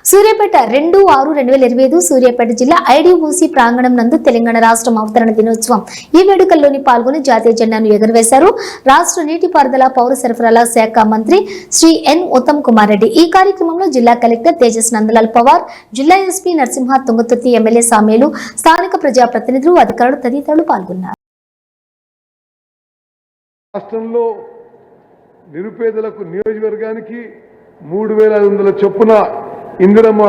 సూర్యాపేట 2/6/2025 సూర్యాపేట జిల్లా ఐడిఓసి ప్రాంగణం నందు తెలంగాణ రాష్ట్రం అవతరణ దినోత్సవం ఈ వేడుకల్లోని పాల్గొని జాతీయ జెండాను ఎగురవేశారు. రాష్ట్ర నీటిపారుదల పౌర సరఫరాల శాఖ మంత్రి శ్రీ ఎన్ ఉత్తమ్ కుమార్ రెడ్డి. ఈ కార్యక్రమంలో జిల్లా కలెక్టర్ తేజస్ నందలాల్ పవార్, జిల్లా ఎస్పీ నరసింహ, తుంగతుర్తి ఎమ్మెల్యే సామేలు, స్థానిక ప్రజాప్రతినిధులు, అధికారులు తదితరులు పాల్గొన్నారు. రాష్ట్రంలో నిరుపేదలకు నియోజకవర్గానికి 3,500 చొప్పున ఇందిరమ్మ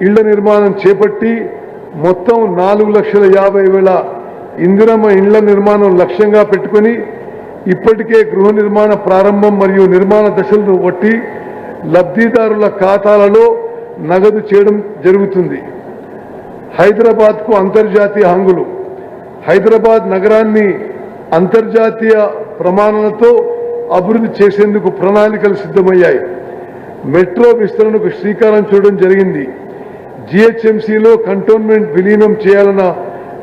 ఇళ్ల నిర్మాణం చేపట్టి మొత్తం 4,50,000 ఇందిరమ్మ ఇళ్ల నిర్మాణం లక్ష్యంగా పెట్టుకుని ఇప్పటికే గృహ నిర్మాణ ప్రారంభం మరియు నిర్మాణ దశలను బట్టి లబ్ధిదారుల ఖాతాలలో నగదు చేయడం జరుగుతుంది. హైదరాబాద్కు అంతర్జాతీయ హంగులు. హైదరాబాద్ నగరాన్ని అంతర్జాతీయ ప్రమాణాలతో అభివృద్ధి చేసేందుకు ప్రణాళికలు సిద్ధమయ్యాయి. మెట్రో విస్తరణకు శ్రీకారం చుట్టడం జరిగింది. జిహెచ్ఎంసీలో కంటోన్మెంట్ విలీనం చేయాలన్న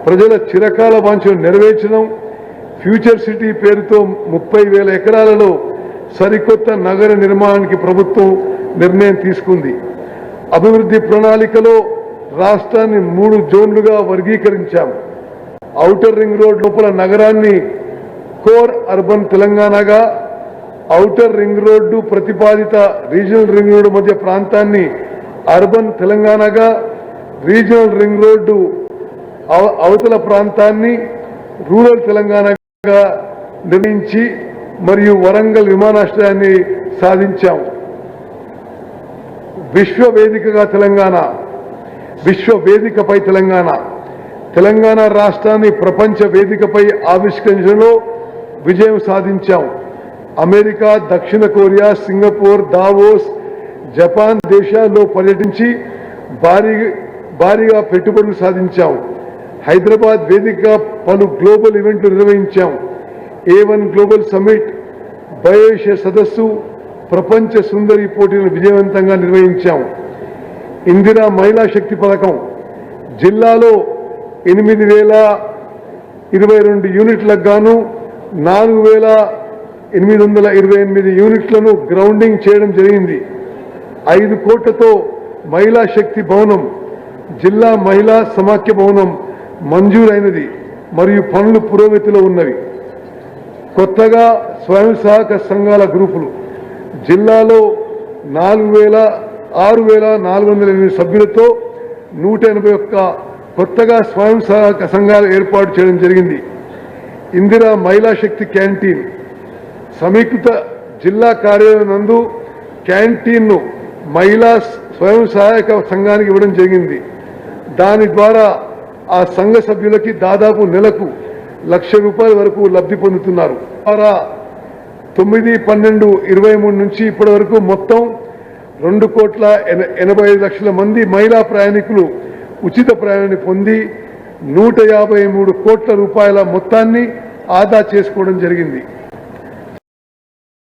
ప్రజల చిరకాల వాంఛను నెరవేర్చడం, ఫ్యూచర్ సిటీ పేరుతో 30,000 ఎకరాలలో సరికొత్త నగర నిర్మాణానికి ప్రభుత్వం నిర్ణయం తీసుకుంది. అభివృద్ధి ప్రణాళికలో రాష్ట్రాన్ని 3 జోన్లుగా వర్గీకరించాం. ఔటర్ రింగ్ రోడ్ లోపల నగరాన్ని కోర్ అర్బన్ తెలంగాణగా, ఔటర్ రింగ్ రోడ్డు ప్రతిపాదిత రీజనల్ రింగ్ రోడ్డు మధ్య ప్రాంతాన్ని అర్బన్ తెలంగాణగా, రీజనల్ రింగ్ రోడ్డు అవతల ప్రాంతాన్ని రూరల్ తెలంగాణగా నిర్ణయించి మరియు వరంగల్ విమానాశ్రయాన్ని సాధించాం. విశ్వవేదికగా తెలంగాణ, విశ్వవేదికపై తెలంగాణ. తెలంగాణ రాష్ట్రాన్ని ప్రపంచ వేదికపై ఆవిష్కరించడంలో విజయం సాధించాం. అమెరికా, దక్షిణ కొరియా, సింగపూర్, దావోస్, జపాన్ దేశాల్లో పర్యటించి భారీగా పెట్టుబడులు సాధించాం. హైదరాబాద్ వేదికగా పలు గ్లోబల్ ఈవెంట్లు నిర్వహించాం. A1 గ్లోబల్ సమ్మిట్, బయోఏషియా సదస్సు, ప్రపంచ సుందరి పోటీలను విజయవంతంగా నిర్వహించాం. ఇందిరా మహిళా శక్తి పథకం జిల్లాలో 8,022 యూనిట్లకు గాను 4,828 యూనిట్లను గ్రౌండింగ్ చేయడం జరిగింది. 5 కోట్లతో మహిళా శక్తి భవనం, జిల్లా మహిళా సమాఖ్య భవనం మంజూరైనది మరియు పనులు పురోగతిలో ఉన్నవి. కొత్తగా స్వయం సహాయక సంఘాల గ్రూపులు జిల్లాలో 6,408 సభ్యులతో 181 కొత్తగా స్వయం సహాయక సంఘాలు ఏర్పాటు చేయడం జరిగింది. ఇందిరా మహిళా శక్తి క్యాంటీన్ సమీకృత జిల్లా కార్యాలయం నందు క్యాంటీన్ను మహిళా స్వయం సహాయక సంఘానికి ఇవ్వడం జరిగింది. దాని ద్వారా ఆ సంఘ సభ్యులకి దాదాపు నెలకు ₹1,00,000 వరకు లబ్ధి పొందుతున్నారు. ద్వారా 9/12/23 నుంచి ఇప్పటి వరకు మొత్తం 2,85,00,000 మంది మహిళా ప్రయాణికులు ఉచిత ప్రయాణాన్ని పొంది ₹153 కోట్ల మొత్తాన్ని ఆదా చేసుకోవడం జరిగింది.